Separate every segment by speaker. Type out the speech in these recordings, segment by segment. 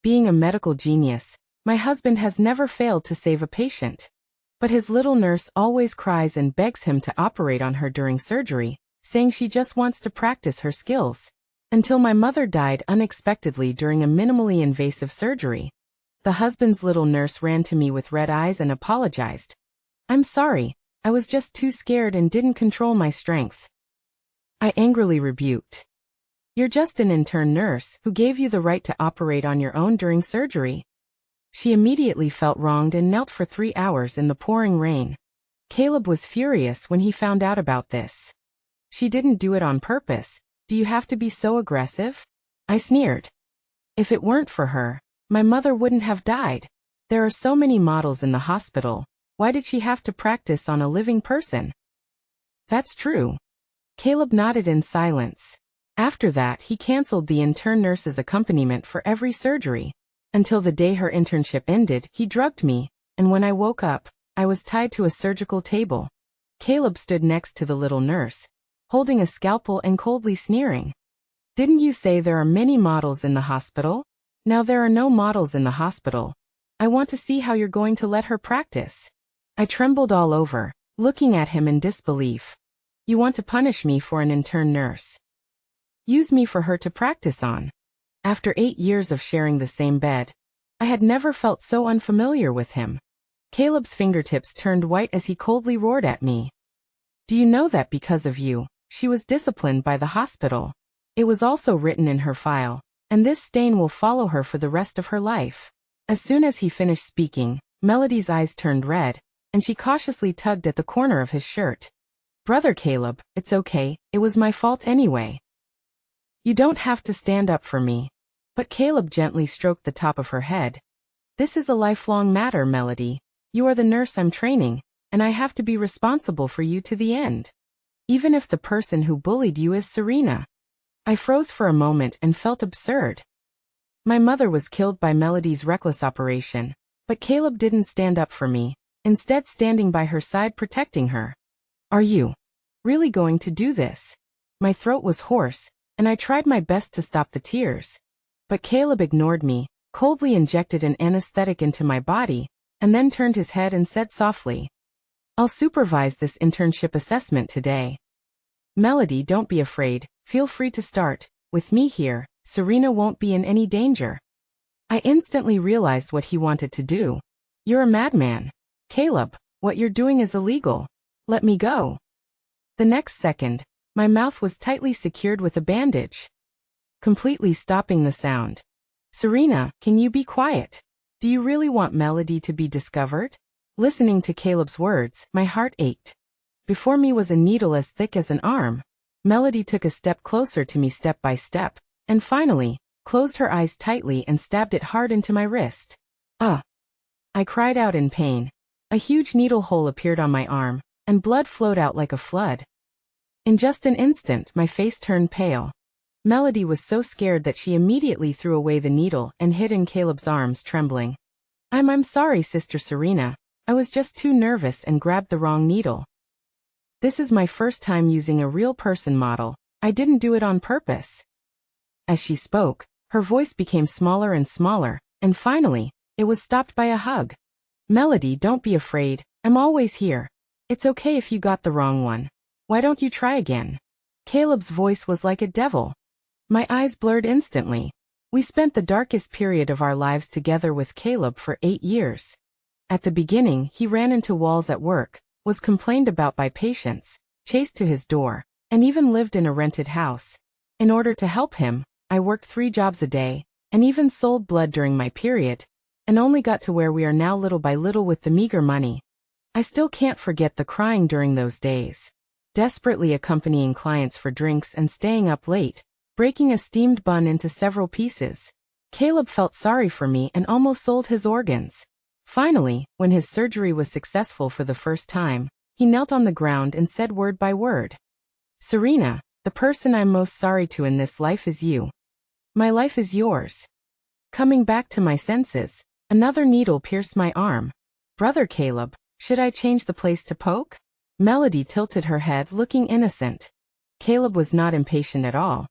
Speaker 1: Being a medical genius, my husband has never failed to save a patient. But his little nurse always cries and begs him to operate on her during surgery, saying she just wants to practice her skills. Until my mother died unexpectedly during a minimally invasive surgery. The husband's little nurse ran to me with red eyes and apologized. "I'm sorry, I was just too scared and didn't control my strength." I angrily rebuked. "You're just an intern nurse who gave you the right to operate on your own during surgery." She immediately felt wronged and knelt for 3 hours in the pouring rain. Caleb was furious when he found out about this. "She didn't do it on purpose. Do you have to be so aggressive?" I sneered. "If it weren't for her, my mother wouldn't have died. There are so many models in the hospital. Why did she have to practice on a living person?" "That's true." Caleb nodded in silence. After that, he canceled the intern nurse's accompaniment for every surgery. Until the day her internship ended, he drugged me, and when I woke up, I was tied to a surgical table. Caleb stood next to the little nurse, holding a scalpel and coldly sneering. "Didn't you say there are many models in the hospital? Now there are no models in the hospital. I want to see how you're going to let her practice." I trembled all over, looking at him in disbelief. "You want to punish me for an intern nurse? Use me for her to practice on." After 8 years of sharing the same bed, I had never felt so unfamiliar with him. Caleb's fingertips turned white as he coldly roared at me. "Do you know that because of you, she was disciplined by the hospital? It was also written in her file, and this stain will follow her for the rest of her life." As soon as he finished speaking, Melody's eyes turned red, and she cautiously tugged at the corner of his shirt. "Brother Caleb, it's okay, it was my fault anyway. You don't have to stand up for me." But Caleb gently stroked the top of her head. "This is a lifelong matter, Melody. You are the nurse I'm training, and I have to be responsible for you to the end. Even if the person who bullied you is Serena." I froze for a moment and felt absurd. My mother was killed by Melody's reckless operation, but Caleb didn't stand up for me, instead standing by her side protecting her. "Are you really going to do this?" My throat was hoarse, and I tried my best to stop the tears. But Caleb ignored me, coldly injected an anesthetic into my body, and then turned his head and said softly, "I'll supervise this internship assessment today. Melody, don't be afraid, feel free to start. With me here, Serena won't be in any danger." I instantly realized what he wanted to do. "You're a madman. Caleb, what you're doing is illegal. Let me go." The next second, my mouth was tightly secured with a bandage, completely stopping the sound. "Serena, can you be quiet? Do you really want Melody to be discovered?" Listening to Caleb's words, my heart ached. Before me was a needle as thick as an arm. Melody took a step closer to me step by step, and finally, closed her eyes tightly and stabbed it hard into my wrist. "Ah!" I cried out in pain. A huge needle hole appeared on my arm, and blood flowed out like a flood. In just an instant, my face turned pale. Melody was so scared that she immediately threw away the needle and hid in Caleb's arms, trembling. I'm sorry, Sister Serena. I was just too nervous and grabbed the wrong needle. This is my first time using a real person model. I didn't do it on purpose." As she spoke, her voice became smaller and smaller, and finally, it was stopped by a hug. "Melody, don't be afraid. I'm always here. It's okay if you got the wrong one. Why don't you try again?" Caleb's voice was like a devil. My eyes blurred instantly. We spent the darkest period of our lives together with Caleb for 8 years. At the beginning, he ran into walls at work, was complained about by patients, chased to his door, and even lived in a rented house. In order to help him, I worked 3 jobs a day, and even sold blood during my period, and only got to where we are now little by little with the meager money. I still can't forget the crying during those days. Desperately accompanying clients for drinks and staying up late, breaking a steamed bun into several pieces. Caleb felt sorry for me and almost sold his organs. Finally, when his surgery was successful for the first time, he knelt on the ground and said word by word, "Serena, the person I'm most sorry to in this life is you. My life is yours." Coming back to my senses, another needle pierced my arm. "Brother Caleb, should I change the place to poke?" Melody tilted her head, looking innocent. Caleb was not impatient at all.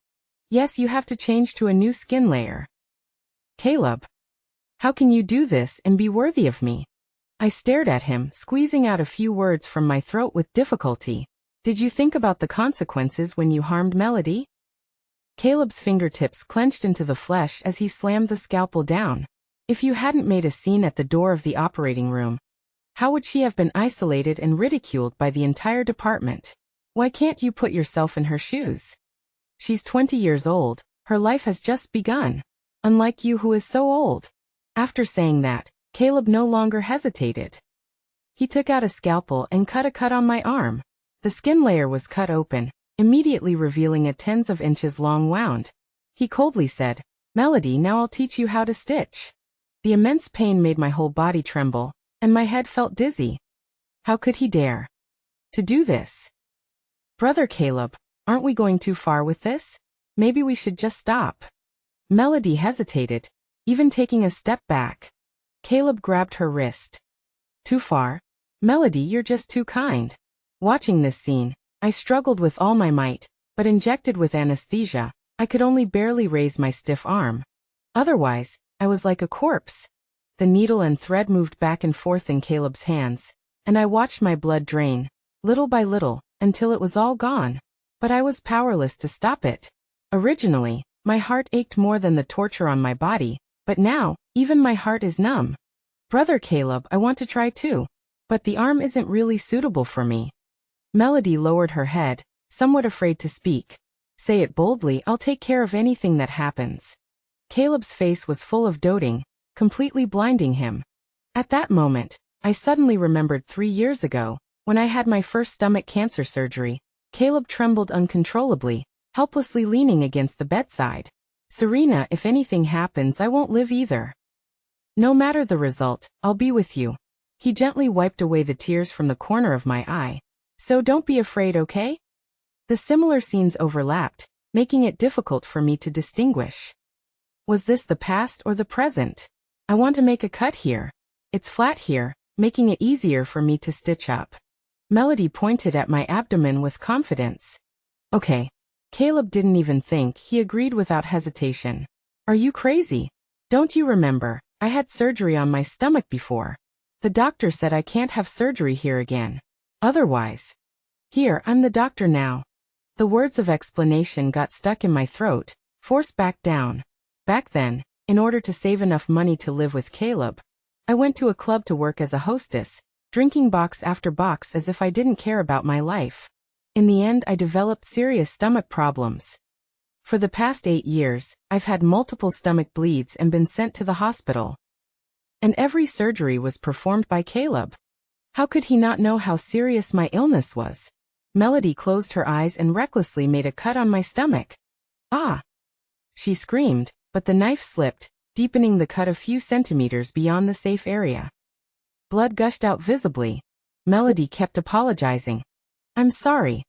Speaker 1: "Yes, you have to change to a new skin layer." "Caleb, How can you do this and be worthy of me? I stared at him, squeezing out a few words from my throat with difficulty. Did you think about the consequences when you harmed Melody? Caleb's fingertips clenched into the flesh as he slammed the scalpel down. If you hadn't made a scene at the door of the operating room, how would she have been isolated and ridiculed by the entire department? Why can't you put yourself in her shoes? She's 20 years old, her life has just begun. Unlike you who is so old. After saying that, Caleb no longer hesitated. He took out a scalpel and cut a cut on my arm. The skin layer was cut open, immediately revealing a tens of inches long wound. He coldly said, "Melody, now I'll teach you how to stitch." The immense pain made my whole body tremble, and my head felt dizzy. How could he dare to do this? Brother Caleb, aren't we going too far with this? Maybe we should just stop. Melody hesitated, even taking a step back. Caleb grabbed her wrist. Too far? Melody, you're just too kind. Watching this scene, I struggled with all my might, but injected with anesthesia, I could only barely raise my stiff arm. Otherwise, I was like a corpse. The needle and thread moved back and forth in Caleb's hands, and I watched my blood drain, little by little, until it was all gone. But I was powerless to stop it. Originally, my heart ached more than the torture on my body, but now, even my heart is numb. Brother Caleb, I want to try too, but the arm isn't really suitable for me. Melody lowered her head, somewhat afraid to speak. Say it boldly, I'll take care of anything that happens. Caleb's face was full of doting, completely blinding him. At that moment, I suddenly remembered 3 years ago, when I had my first stomach cancer surgery. Caleb trembled uncontrollably, helplessly leaning against the bedside. Serena, if anything happens, I won't live either. No matter the result, I'll be with you. He gently wiped away the tears from the corner of my eye. So don't be afraid, okay? The similar scenes overlapped, making it difficult for me to distinguish. Was this the past or the present? I want to make a cut here. It's flat here, making it easier for me to stitch up. Melody pointed at my abdomen with confidence. Okay. Caleb didn't even think, he agreed without hesitation. Are you crazy? Don't you remember, I had surgery on my stomach before. The doctor said I can't have surgery here again. Otherwise. Here, I'm the doctor now. The words of explanation got stuck in my throat, forced back down. Back then, in order to save enough money to live with Caleb, I went to a club to work as a hostess, drinking box after box as if I didn't care about my life. In the end, I developed serious stomach problems. For the past 8 years, I've had multiple stomach bleeds and been sent to the hospital. And every surgery was performed by Caleb. How could he not know how serious my illness was? Melody closed her eyes and recklessly made a cut on my stomach. Ah! She screamed, but the knife slipped, deepening the cut a few centimeters beyond the safe area. Blood gushed out visibly. Melody kept apologizing. I'm sorry.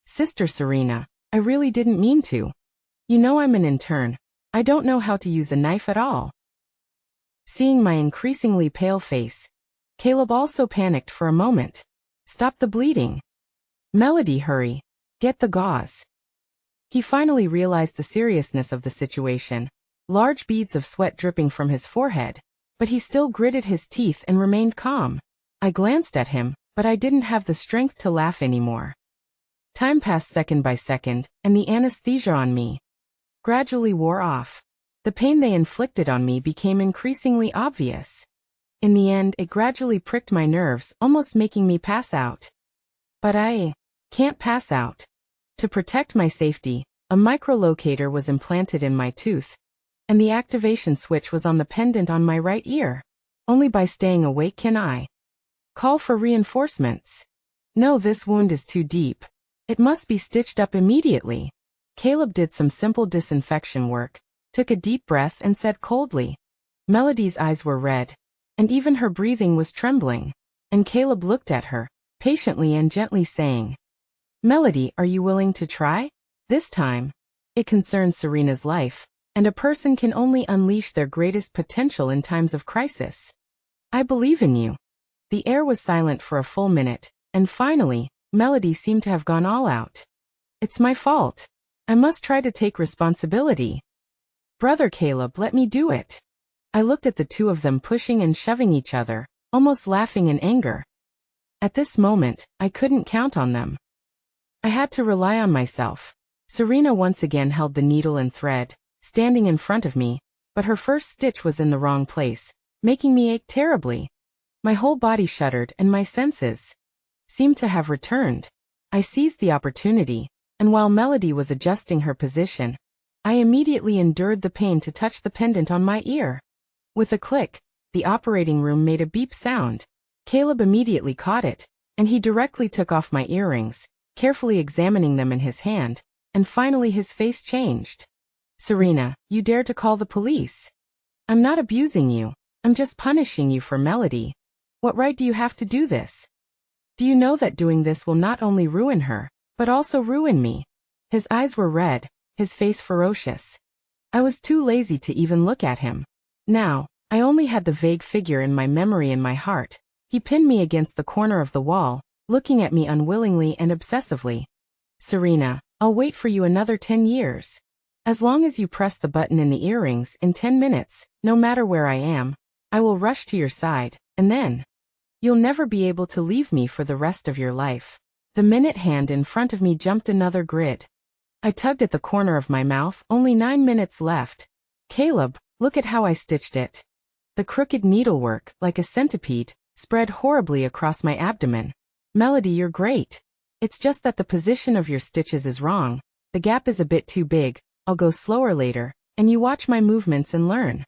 Speaker 1: Sister Serena, I really didn't mean to. You know I'm an intern. I don't know how to use a knife at all. Seeing my increasingly pale face, Caleb also panicked for a moment. Stop the bleeding. Melody, hurry. Get the gauze. He finally realized the seriousness of the situation, large beads of sweat dripping from his forehead, but he still gritted his teeth and remained calm. I glanced at him, but I didn't have the strength to laugh anymore. Time passed second by second, and the anesthesia on me gradually wore off. The pain they inflicted on me became increasingly obvious. In the end, it gradually pricked my nerves, almost making me pass out. But I can't pass out. To protect my safety, a microlocator was implanted in my tooth, and the activation switch was on the pendant on my right ear. Only by staying awake can I call for reinforcements. No, this wound is too deep. It must be stitched up immediately. Caleb did some simple disinfection work, took a deep breath and said coldly. Melody's eyes were red, and even her breathing was trembling, and Caleb looked at her, patiently and gently saying, Melody, are you willing to try? This time, it concerns Serena's life, and a person can only unleash their greatest potential in times of crisis. I believe in you. The air was silent for a full minute, and finally, Melody seemed to have gone all out. It's my fault. I must try to take responsibility. Brother Caleb, let me do it. I looked at the two of them pushing and shoving each other, almost laughing in anger. At this moment, I couldn't count on them. I had to rely on myself. Serena once again held the needle and thread, standing in front of me, but her first stitch was in the wrong place, making me ache terribly. My whole body shuddered and my senses seemed to have returned. I seized the opportunity, and while Melody was adjusting her position, I immediately endured the pain to touch the pendant on my ear. With a click, the operating room made a beep sound. Caleb immediately caught it, and he directly took off my earrings, carefully examining them in his hand, and finally his face changed. Serena, you dare to call the police? I'm not abusing you, I'm just punishing you for Melody. What right do you have to do this? Do you know that doing this will not only ruin her, but also ruin me? His eyes were red, his face ferocious. I was too lazy to even look at him. Now, I only had the vague figure in my memory in my heart. He pinned me against the corner of the wall, looking at me unwillingly and obsessively. Serena, I'll wait for you another 10 years. As long as you press the button in the earrings in 10 minutes, no matter where I am, I will rush to your side, and then you'll never be able to leave me for the rest of your life. The minute hand in front of me jumped another grid. I tugged at the corner of my mouth, only 9 minutes left. Caleb, look at how I stitched it. The crooked needlework, like a centipede, spread horribly across my abdomen. Melody, you're great. It's just that the position of your stitches is wrong. The gap is a bit too big. I'll go slower later, and you watch my movements and learn.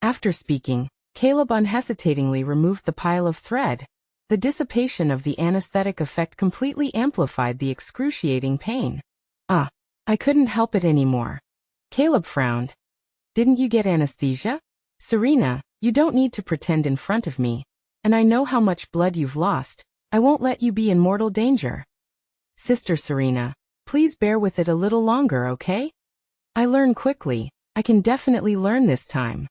Speaker 1: After speaking, Caleb unhesitatingly removed the pile of thread. The dissipation of the anesthetic effect completely amplified the excruciating pain. I couldn't help it anymore. Caleb frowned. Didn't you get anesthesia? Serena, you don't need to pretend in front of me. And I know how much blood you've lost. I won't let you be in mortal danger. Sister Serena, please bear with it a little longer, okay? I learn quickly. I can definitely learn this time.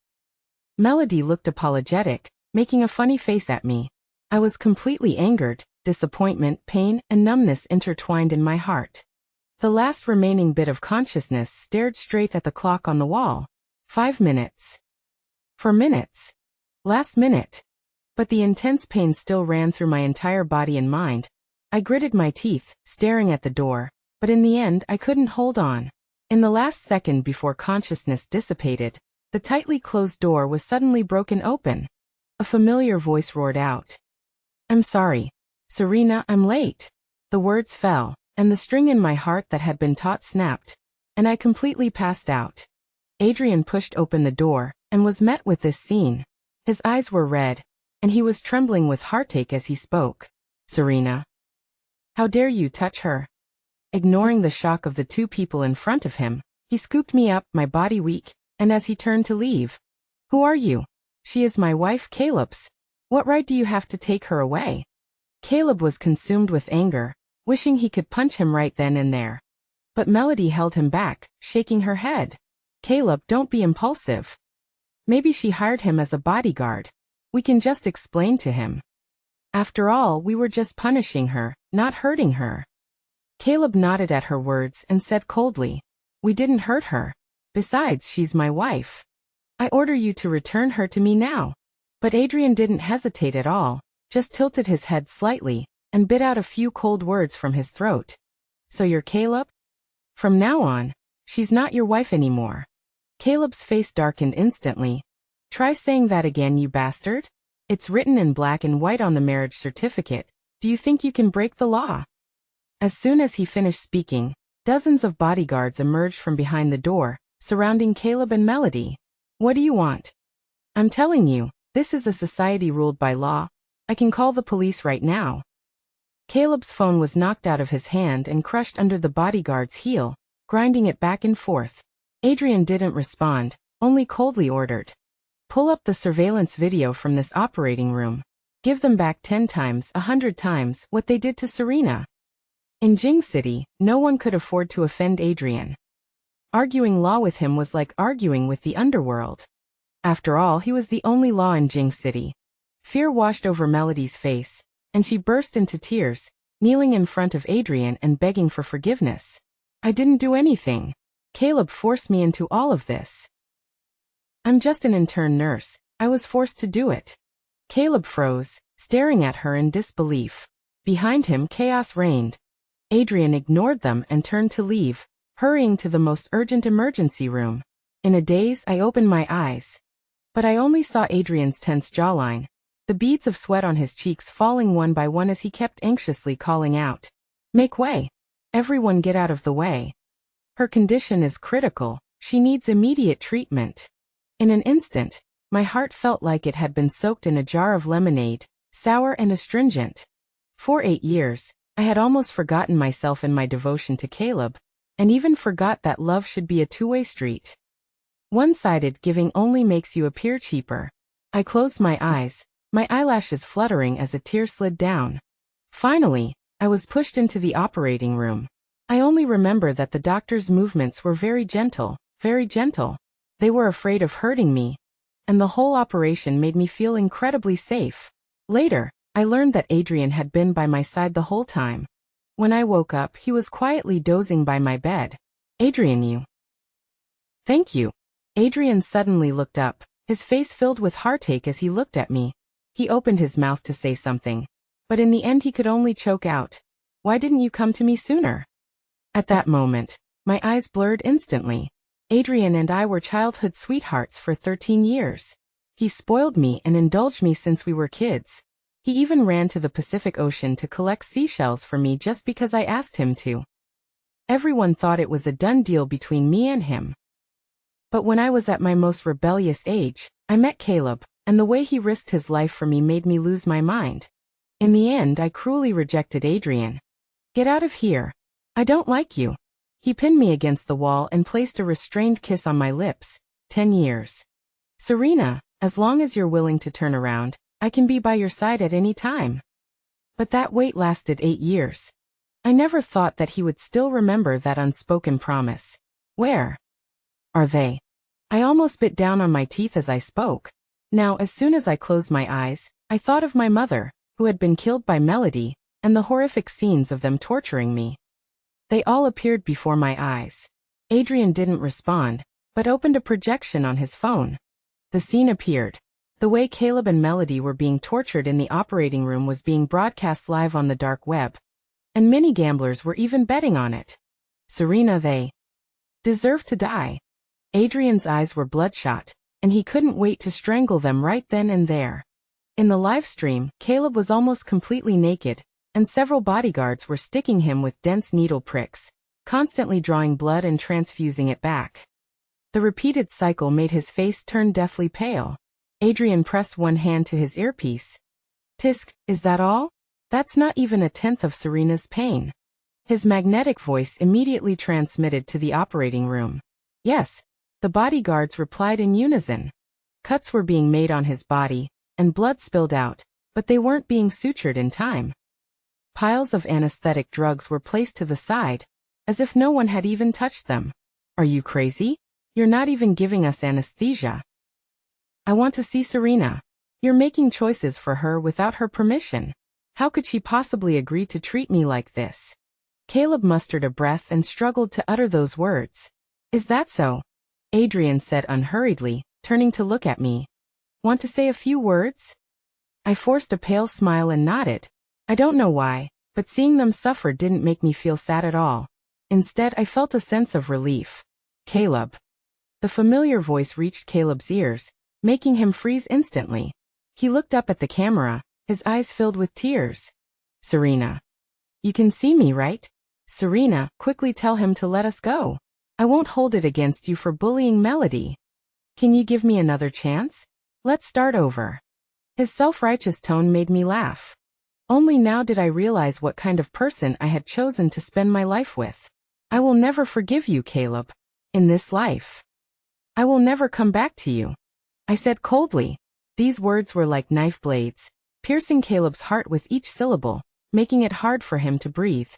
Speaker 1: Melody looked apologetic, making a funny face at me. I was completely angered. Disappointment, pain, and numbness intertwined in my heart. The last remaining bit of consciousness stared straight at the clock on the wall. 5 minutes. 4 minutes. Last minute. But the intense pain still ran through my entire body and mind. I gritted my teeth, staring at the door, but in the end I couldn't hold on. In the last second before consciousness dissipated, the tightly closed door was suddenly broken open. A familiar voice roared out. I'm sorry. Serena, I'm late. The words fell, and the string in my heart that had been taut snapped, and I completely passed out. Adrian pushed open the door, and was met with this scene. His eyes were red, and he was trembling with heartache as he spoke. Serena. How dare you touch her? Ignoring the shock of the two people in front of him, he scooped me up, my body weak, and as he turned to leave. Who are you? She is my wife, Caleb's. What right do you have to take her away? Caleb was consumed with anger, wishing he could punch him right then and there. But Melody held him back, shaking her head. Caleb, don't be impulsive. Maybe she hired him as a bodyguard. We can just explain to him. After all, we were just punishing her, not hurting her. Caleb nodded at her words and said coldly, We didn't hurt her. Besides, she's my wife. I order you to return her to me now. But Adrian didn't hesitate at all, just tilted his head slightly, and bit out a few cold words from his throat. So you're Caleb? From now on, she's not your wife anymore. Caleb's face darkened instantly. Try saying that again, you bastard. It's written in black and white on the marriage certificate. Do you think you can break the law? As soon as he finished speaking, dozens of bodyguards emerged from behind the door, surrounding Caleb and Melody. What do you want? I'm telling you, this is a society ruled by law. I can call the police right now. Caleb's phone was knocked out of his hand and crushed under the bodyguard's heel, grinding it back and forth. Adrian didn't respond, only coldly ordered. Pull up the surveillance video from this operating room. Give them back 10 times, 100 times, what they did to Serena. In Jing City, no one could afford to offend Adrian. Arguing law with him was like arguing with the underworld. After all, he was the only law in Jing City. Fear washed over Melody's face, and she burst into tears, kneeling in front of Adrian and begging for forgiveness. I didn't do anything. Caleb forced me into all of this. I'm just an intern nurse. I was forced to do it. Caleb froze, staring at her in disbelief. Behind him, chaos reigned. Adrian ignored them and turned to leave, hurrying to the most urgent emergency room. In a daze, I opened my eyes. But I only saw Adrian's tense jawline, the beads of sweat on his cheeks falling one by one as he kept anxiously calling out, "Make way! Everyone get out of the way. Her condition is critical. She needs immediate treatment." In an instant, my heart felt like it had been soaked in a jar of lemonade, sour and astringent. For 8 years, I had almost forgotten myself in my devotion to Caleb, and even forgot that love should be a two-way street. One-sided giving only makes you appear cheaper. I closed my eyes, my eyelashes fluttering as a tear slid down. Finally, I was pushed into the operating room. I only remember that the doctor's movements were very gentle, very gentle. They were afraid of hurting me, and the whole operation made me feel incredibly safe. Later, I learned that Adrian had been by my side the whole time. When I woke up, he was quietly dozing by my bed. "Adrian, you." "Thank you." Adrian suddenly looked up, his face filled with heartache as he looked at me. He opened his mouth to say something, but in the end he could only choke out, "Why didn't you come to me sooner?" At that moment, my eyes blurred instantly. Adrian and I were childhood sweethearts for 13 years. He spoiled me and indulged me since we were kids. He even ran to the Pacific Ocean to collect seashells for me just because I asked him to. Everyone thought it was a done deal between me and him. But when I was at my most rebellious age, I met Caleb, and the way he risked his life for me made me lose my mind. In the end, I cruelly rejected Adrian. "Get out of here. I don't like you." He pinned me against the wall and placed a restrained kiss on my lips. 10 years. "Serena, as long as you're willing to turn around, I can be by your side at any time." But that wait lasted 8 years. I never thought that he would still remember that unspoken promise. Where are they? I almost bit down on my teeth as I spoke. Now, as soon as I closed my eyes, I thought of my mother, who had been killed by Melody, and the horrific scenes of them torturing me. They all appeared before my eyes. Adrian didn't respond, but opened a projection on his phone. The scene appeared. The way Caleb and Melody were being tortured in the operating room was being broadcast live on the dark web. And many gamblers were even betting on it. Serena, they deserve to die. Adrian's eyes were bloodshot, and he couldn't wait to strangle them right then and there. In the live stream, Caleb was almost completely naked, and several bodyguards were sticking him with dense needle pricks, constantly drawing blood and transfusing it back. The repeated cycle made his face turn deathly pale. Adrian pressed one hand to his earpiece. "Tisk, is that all? That's not even a tenth of Serena's pain." His magnetic voice immediately transmitted to the operating room. "Yes." The bodyguards replied in unison. Cuts were being made on his body, and blood spilled out, but they weren't being sutured in time. Piles of anesthetic drugs were placed to the side, as if no one had even touched them. "Are you crazy? You're not even giving us anesthesia." "I want to see Serena. You're making choices for her without her permission. How could she possibly agree to treat me like this?" Caleb mustered a breath and struggled to utter those words. "Is that so?" Adrian said unhurriedly, turning to look at me. "Want to say a few words?" I forced a pale smile and nodded. I don't know why, but seeing them suffer didn't make me feel sad at all. Instead, I felt a sense of relief. "Caleb." The familiar voice reached Caleb's ears, making him freeze instantly. He looked up at the camera, his eyes filled with tears. "Serena. You can see me, right? Serena, quickly tell him to let us go. I won't hold it against you for bullying Melody. Can you give me another chance? Let's start over." His self-righteous tone made me laugh. Only now did I realize what kind of person I had chosen to spend my life with. "I will never forgive you, Caleb. In this life. I will never come back to you," I said coldly. These words were like knife blades, piercing Caleb's heart with each syllable, making it hard for him to breathe.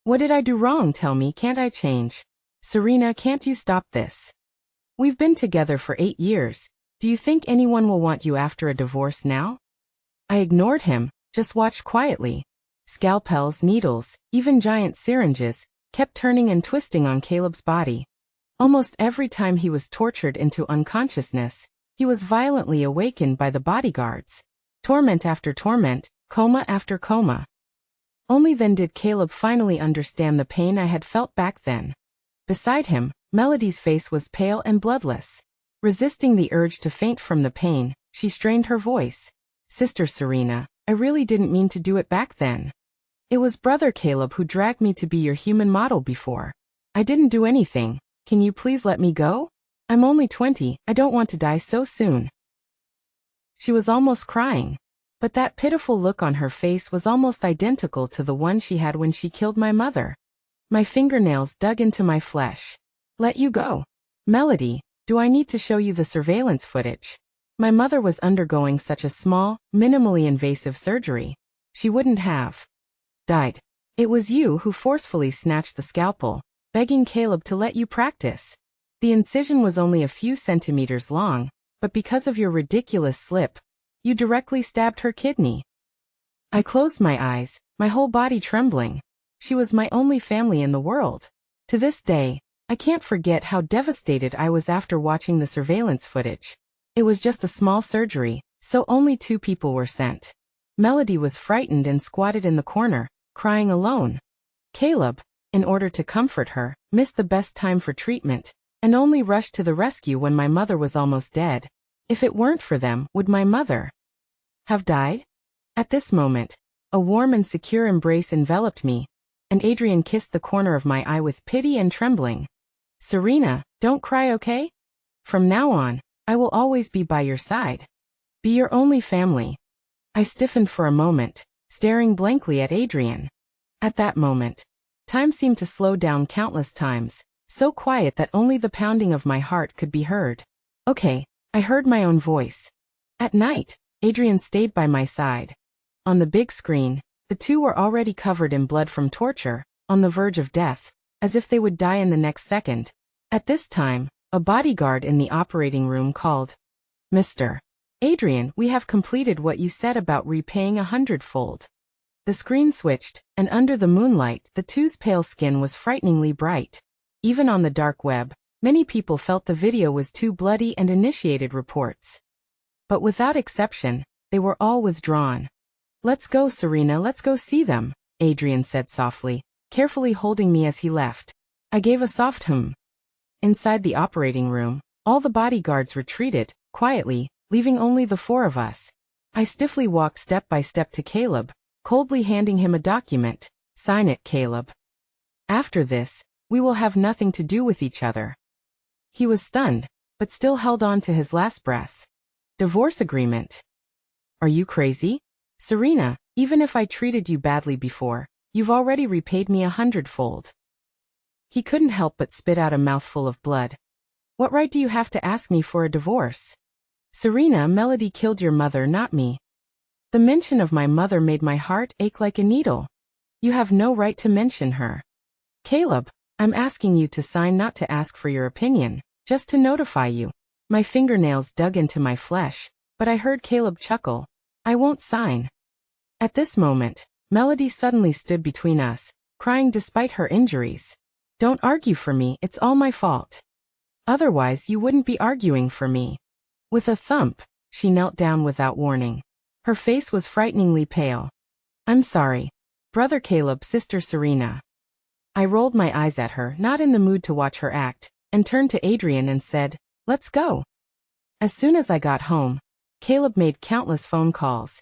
Speaker 1: "What did I do wrong? Tell me, can't I change? Serena, can't you stop this? We've been together for 8 years. Do you think anyone will want you after a divorce now?" I ignored him, just watched quietly. Scalpels, needles, even giant syringes, kept turning and twisting on Caleb's body. Almost every time he was tortured into unconsciousness, he was violently awakened by the bodyguards. Torment after torment, coma after coma. Only then did Caleb finally understand the pain I had felt back then. Beside him, Melody's face was pale and bloodless. Resisting the urge to faint from the pain, she strained her voice. Sister Serena, I really didn't mean to do it back then. It was Brother Caleb who dragged me to be your human model before. I didn't do anything. Can you please let me go? I'm only 20, I don't want to die so soon. She was almost crying. But that pitiful look on her face was almost identical to the one she had when she killed my mother. My fingernails dug into my flesh. Let you go. Melody, do I need to show you the surveillance footage? My mother was undergoing such a small, minimally invasive surgery. She wouldn't have died. It was you who forcefully snatched the scalpel, begging Caleb to let you practice. The incision was only a few centimeters long, but because of your ridiculous slip, you directly stabbed her kidney. I closed my eyes, my whole body trembling. She was my only family in the world. To this day, I can't forget how devastated I was after watching the surveillance footage. It was just a small surgery, so only 2 people were sent. Melody was frightened and squatted in the corner, crying alone. Caleb, in order to comfort her, missed the best time for treatment, and only rushed to the rescue when my mother was almost dead. If it weren't for them, would my mother have died? At this moment, a warm and secure embrace enveloped me, and Adrian kissed the corner of my eye with pity and trembling. Serena, don't cry, okay? From now on, I will always be by your side. Be your only family. I stiffened for a moment, staring blankly at Adrian. At that moment, time seemed to slow down countless times, so quiet that only the pounding of my heart could be heard. Okay, I heard my own voice. At night, Adrian stayed by my side. On the big screen, the 2 were already covered in blood from torture, on the verge of death, as if they would die in the next second. At this time, a bodyguard in the operating room called, Mr. Adrian, we have completed what you said about repaying 100-fold. The screen switched, and under the moonlight, the 2's pale skin was frighteningly bright. Even on the dark web, many people felt the video was too bloody and initiated reports. But without exception, they were all withdrawn. Let's go, Serena, let's go see them, Adrian said softly, carefully holding me as he left. I gave a soft hum. Inside the operating room, all the bodyguards retreated, quietly, leaving only the 4 of us. I stiffly walked step by step to Caleb, coldly handing him a document. Sign it, Caleb. After this, we will have nothing to do with each other. He was stunned, but still held on to his last breath. Divorce agreement. Are you crazy? Serena, even if I treated you badly before, you've already repaid me 100-fold. He couldn't help but spit out a mouthful of blood. What right do you have to ask me for a divorce? Serena, Melody killed your mother, not me. The mention of my mother made my heart ache like a needle. You have no right to mention her. Caleb, I'm asking you to sign, not to ask for your opinion, just to notify you. My fingernails dug into my flesh, but I heard Caleb chuckle. I won't sign. At this moment, Melody suddenly stood between us, crying despite her injuries. Don't argue for me, it's all my fault. Otherwise you wouldn't be arguing for me. With a thump, she knelt down without warning. Her face was frighteningly pale. I'm sorry. Brother Caleb, Sister Serena. I rolled my eyes at her, not in the mood to watch her act, and turned to Adrian and said, let's go. As soon as I got home, Caleb made countless phone calls.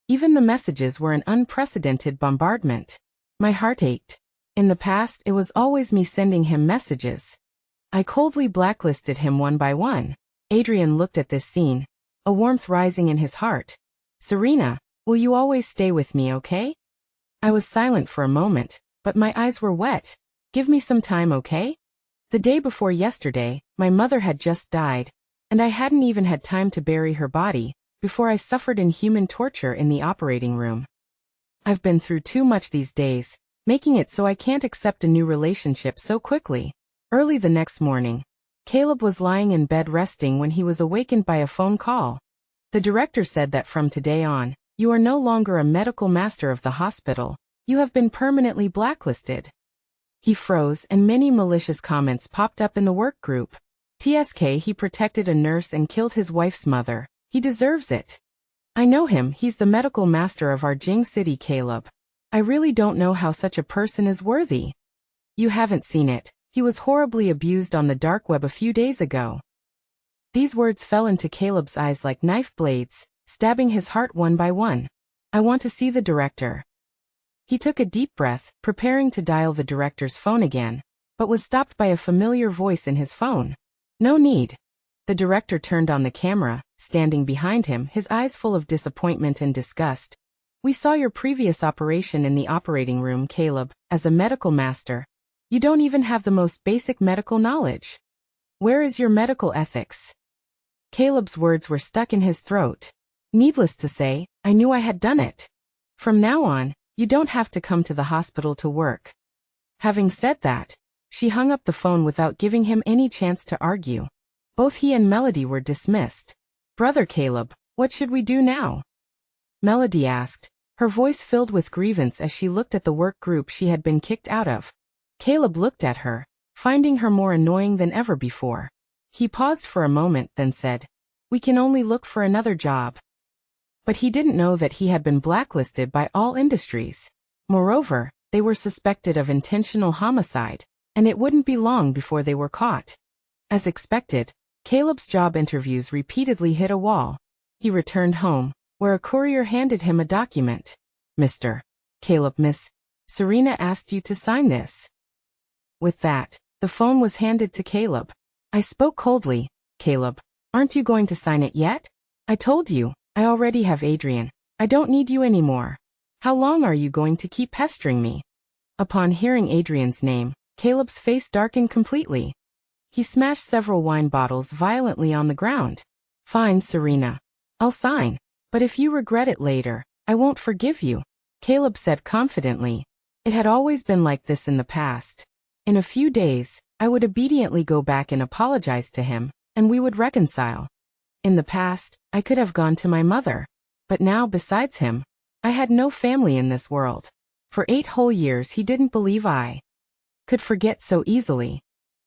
Speaker 1: Even the messages were an unprecedented bombardment. My heart ached. In the past, it was always me sending him messages. I coldly blacklisted him one by one. Adrian looked at this scene, a warmth rising in his heart. Serena, will you always stay with me, okay? I was silent for a moment, but my eyes were wet. Give me some time, okay? The day before yesterday, my mother had just died, and I hadn't even had time to bury her body, before I suffered inhuman torture in the operating room. I've been through too much these days, making it so I can't accept a new relationship so quickly. Early the next morning, Caleb was lying in bed resting when he was awakened by a phone call. The director said that from today on, you are no longer a medical master of the hospital. You have been permanently blacklisted. He froze and many malicious comments popped up in the work group. TSK, he protected a nurse and killed his wife's mother. He deserves it. I know him, he's the medical master of our Jing City, Caleb. I really don't know how such a person is worthy. You haven't seen it. He was horribly abused on the dark web a few days ago. These words fell into Caleb's eyes like knife blades, stabbing his heart one by one. I want to see the director. He took a deep breath, preparing to dial the director's phone again, but was stopped by a familiar voice in his phone. No need. The director turned on the camera, standing behind him, his eyes full of disappointment and disgust. We saw your previous operation in the operating room, Caleb, as a medical master. You don't even have the most basic medical knowledge. Where is your medical ethics? Caleb's words were stuck in his throat. Needless to say, I knew I had done it. From now on, you don't have to come to the hospital to work. Having said that, she hung up the phone without giving him any chance to argue. Both he and Melody were dismissed. Brother Caleb, what should we do now? Melody asked, her voice filled with grievance as she looked at the work group she had been kicked out of. Caleb looked at her, finding her more annoying than ever before. He paused for a moment, then said, we can only look for another job. But he didn't know that he had been blacklisted by all industries. Moreover, they were suspected of intentional homicide, and it wouldn't be long before they were caught. As expected, Caleb's job interviews repeatedly hit a wall. He returned home, where a courier handed him a document. Mr. Caleb, Miss Serena asked you to sign this. With that, the phone was handed to Caleb. I spoke coldly. Caleb, aren't you going to sign it yet? I told you, I already have Adrian. I don't need you anymore. How long are you going to keep pestering me? Upon hearing Adrian's name, Caleb's face darkened completely. He smashed several wine bottles violently on the ground. Fine, Serena. I'll sign. But if you regret it later, I won't forgive you, Caleb said confidently. It had always been like this in the past. In a few days, I would obediently go back and apologize to him, and we would reconcile. In the past, I could have gone to my mother. But now, besides him, I had no family in this world. For 8 whole years he didn't believe I could forget so easily.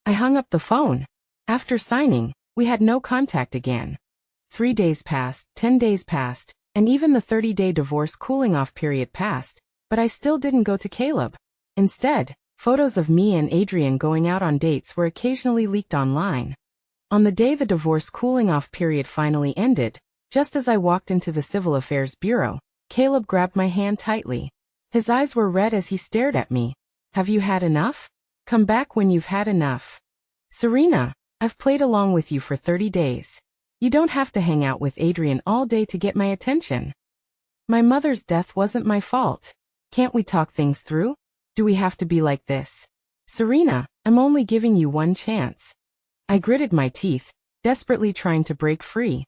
Speaker 1: I hung up the phone. After signing, we had no contact again. 3 days passed, 10 days passed, and even the 30-day divorce cooling-off period passed, but I still didn't go to Caleb. Instead, photos of me and Adrian going out on dates were occasionally leaked online. On the day the divorce cooling-off period finally ended, just as I walked into the Civil Affairs Bureau, Caleb grabbed my hand tightly. His eyes were red as he stared at me. Have you had enough? Come back when you've had enough. Serena, I've played along with you for 30 days. You don't have to hang out with Adrian all day to get my attention. My mother's death wasn't my fault. Can't we talk things through? Do we have to be like this? Serena, I'm only giving you one chance. I gritted my teeth, desperately trying to break free.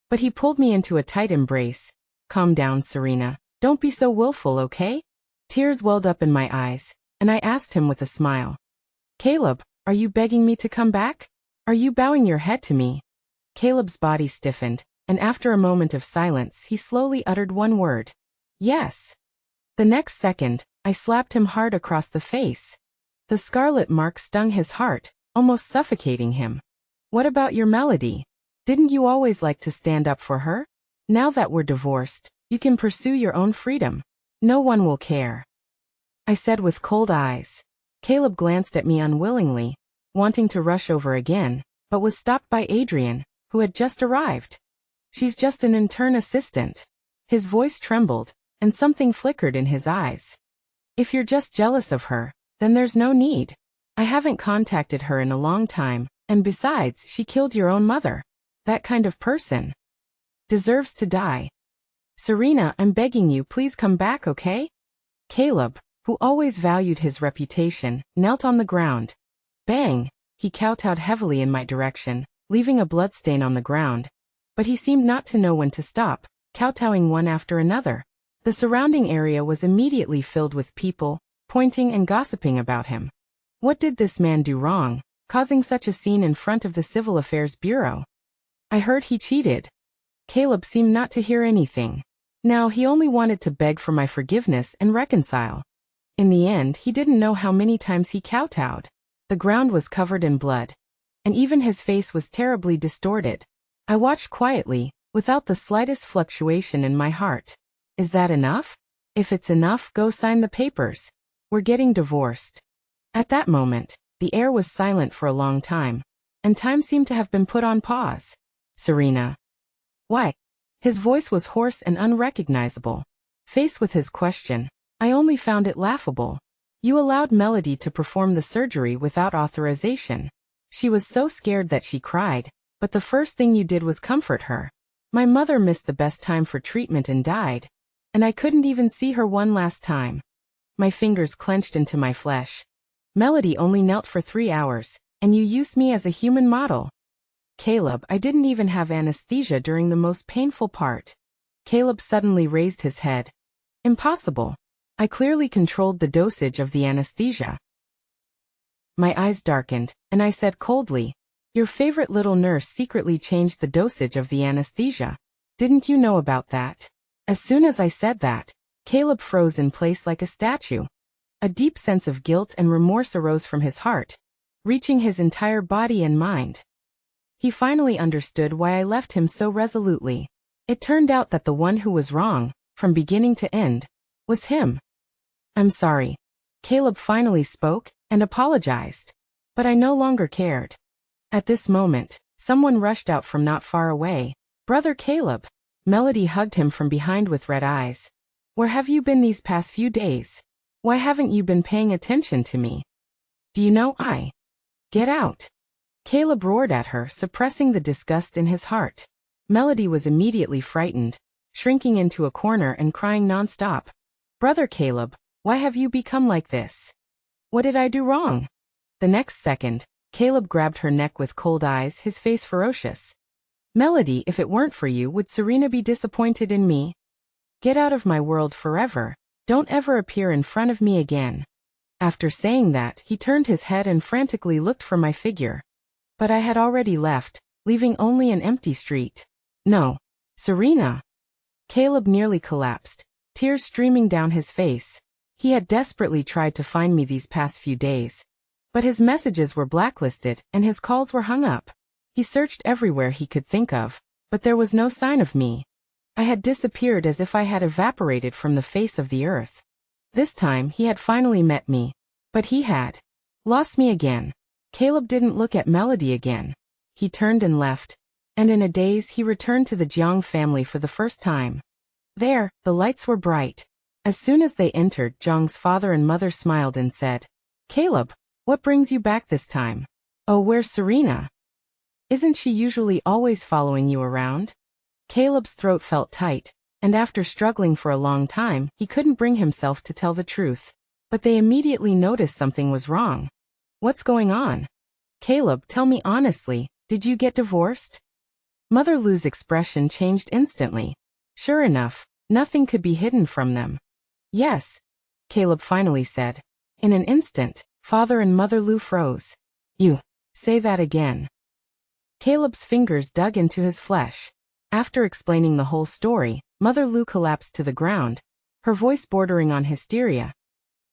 Speaker 1: But he pulled me into a tight embrace. Calm down, Serena. Don't be so willful, okay? Tears welled up in my eyes, and I asked him with a smile. Caleb, are you begging me to come back? Are you bowing your head to me? Caleb's body stiffened, and after a moment of silence he slowly uttered one word. Yes. The next second, I slapped him hard across the face. The scarlet mark stung his heart, almost suffocating him. What about your Melody? Didn't you always like to stand up for her? Now that we're divorced, you can pursue your own freedom. No one will care. I said with cold eyes. Caleb glanced at me unwillingly, wanting to rush over again, but was stopped by Adrian, who had just arrived. She's just an intern assistant. His voice trembled, and something flickered in his eyes. If you're just jealous of her, then there's no need. I haven't contacted her in a long time, and besides, she killed your own mother. That kind of person deserves to die. Serena, I'm begging you, please come back, okay? Caleb, who always valued his reputation, knelt on the ground. Bang! He kowtowed heavily in my direction, leaving a bloodstain on the ground. But he seemed not to know when to stop, kowtowing one after another. The surrounding area was immediately filled with people, pointing and gossiping about him. What did this man do wrong, causing such a scene in front of the Civil Affairs Bureau? I heard he cheated. Caleb seemed not to hear anything. Now he only wanted to beg for my forgiveness and reconcile. In the end, he didn't know how many times he kowtowed. The ground was covered in blood, and even his face was terribly distorted. I watched quietly, without the slightest fluctuation in my heart. Is that enough? If it's enough, go sign the papers. We're getting divorced. At that moment, the air was silent for a long time, and time seemed to have been put on pause. Serena. Why? His voice was hoarse and unrecognizable. Faced with his question, I only found it laughable. You allowed Melody to perform the surgery without authorization. She was so scared that she cried, but the first thing you did was comfort her. My mother missed the best time for treatment and died, and I couldn't even see her one last time. My fingers clenched into my flesh. Melody only knelt for 3 hours, and you used me as a human model. Caleb, I didn't even have anesthesia during the most painful part. Caleb suddenly raised his head. Impossible. I clearly controlled the dosage of the anesthesia. My eyes darkened, and I said coldly, your favorite little nurse secretly changed the dosage of the anesthesia. Didn't you know about that? As soon as I said that, Caleb froze in place like a statue. A deep sense of guilt and remorse arose from his heart, reaching his entire body and mind. He finally understood why I left him so resolutely. It turned out that the one who was wrong, from beginning to end, was him. I'm sorry. Caleb finally spoke and apologized. But I no longer cared. At this moment, someone rushed out from not far away. Brother Caleb. Melody hugged him from behind with red eyes. Where have you been these past few days? Why haven't you been paying attention to me? Do you know I? Get out. Caleb roared at her, suppressing the disgust in his heart. Melody was immediately frightened, shrinking into a corner and crying nonstop. Brother Caleb, why have you become like this? What did I do wrong? The next second, Caleb grabbed her neck with cold eyes, his face ferocious. Melody, if it weren't for you, would Serena be disappointed in me? Get out of my world forever. Don't ever appear in front of me again. After saying that, he turned his head and frantically looked for my figure. But I had already left, leaving only an empty street. No. Serena. Caleb nearly collapsed, tears streaming down his face. He had desperately tried to find me these past few days. But his messages were blacklisted and his calls were hung up. He searched everywhere he could think of, but there was no sign of me. I had disappeared as if I had evaporated from the face of the earth. This time he had finally met me, but he had lost me again. Caleb didn't look at Melody again. He turned and left, and in a daze he returned to the Jiang family for the first time. There, the lights were bright. As soon as they entered, Jiang's father and mother smiled and said, Caleb, what brings you back this time? Oh, where's Serena? Isn't she usually always following you around? Caleb's throat felt tight, and after struggling for a long time, he couldn't bring himself to tell the truth. But they immediately noticed something was wrong. What's going on? Caleb, tell me honestly, did you get divorced? Mother Lu's expression changed instantly. Sure enough, nothing could be hidden from them. Yes, Caleb finally said. In an instant, Father and Mother Lu froze. You, say that again. Caleb's fingers dug into his flesh. After explaining the whole story, Mother Lu collapsed to the ground, her voice bordering on hysteria.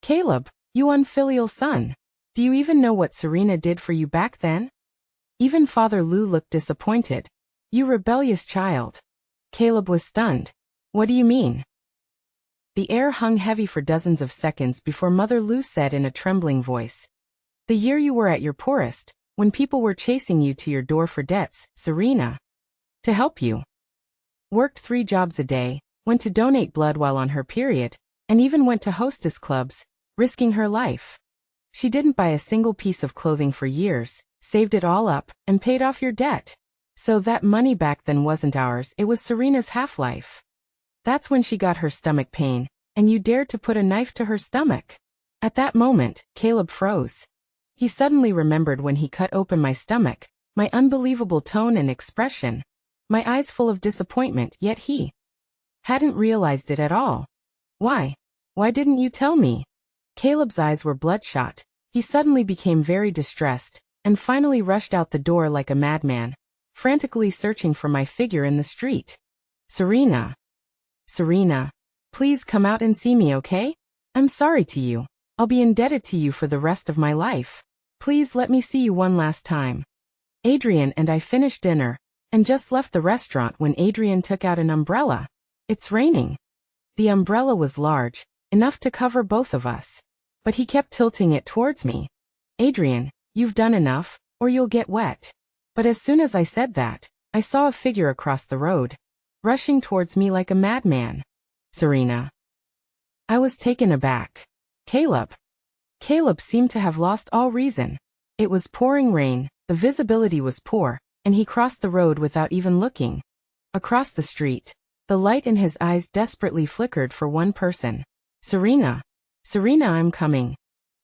Speaker 1: Caleb, you unfilial son. Do you even know what Serena did for you back then? Even Father Lu looked disappointed. You rebellious child. Caleb was stunned. What do you mean? The air hung heavy for dozens of seconds before Mother Lu said in a trembling voice. The year you were at your poorest, when people were chasing you to your door for debts, Serena. To help you. Worked 3 jobs a day, went to donate blood while on her period, and even went to hostess clubs, risking her life. She didn't buy a single piece of clothing for years, saved it all up, and paid off your debt. So that money back then wasn't ours, it was Serena's half-life. That's when she got her stomach pain, and you dared to put a knife to her stomach. At that moment, Caleb froze. He suddenly remembered when he cut open my stomach, my unbelievable tone and expression, my eyes full of disappointment, yet he hadn't realized it at all. Why? Why didn't you tell me? Caleb's eyes were bloodshot. He suddenly became very distressed, and finally rushed out the door like a madman, frantically searching for my figure in the street. Serena. Serena. Please come out and see me, okay? I'm sorry to you. I'll be indebted to you for the rest of my life. Please let me see you one last time. Adrian and I finished dinner and just left the restaurant when Adrian took out an umbrella. It's raining. The umbrella was large, enough to cover both of us. But he kept tilting it towards me. Adrian, you've done enough, or you'll get wet. But as soon as I said that, I saw a figure across the road, rushing towards me like a madman. Serena. I was taken aback. Caleb. Caleb seemed to have lost all reason. It was pouring rain, the visibility was poor, and he crossed the road without even looking. Across the street, the light in his eyes desperately flickered for one person. Serena. Serena, I'm coming.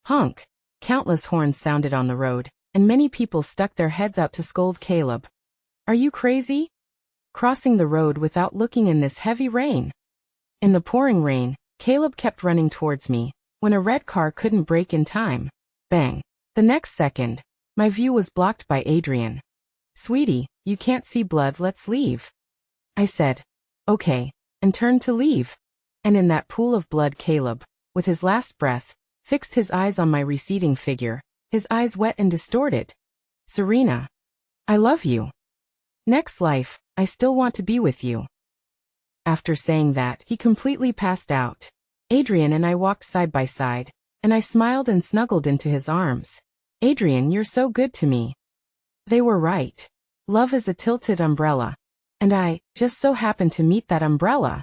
Speaker 1: Honk. Countless horns sounded on the road, and many people stuck their heads out to scold Caleb. Are you crazy? Crossing the road without looking in this heavy rain? In the pouring rain, Caleb kept running towards me, when a red car couldn't brake in time. Bang. The next second, my view was blocked by Adrian. Sweetie, you can't see blood, let's leave. I said, okay, and turned to leave. And in that pool of blood, Caleb, with his last breath, fixed his eyes on my receding figure, his eyes wet and distorted. Serena. I love you. Next life, I still want to be with you. After saying that, he completely passed out. Adrian and I walked side by side, and I smiled and snuggled into his arms. Adrian, you're so good to me. They were right. Love is a tilted umbrella. And I just so happened to meet that umbrella.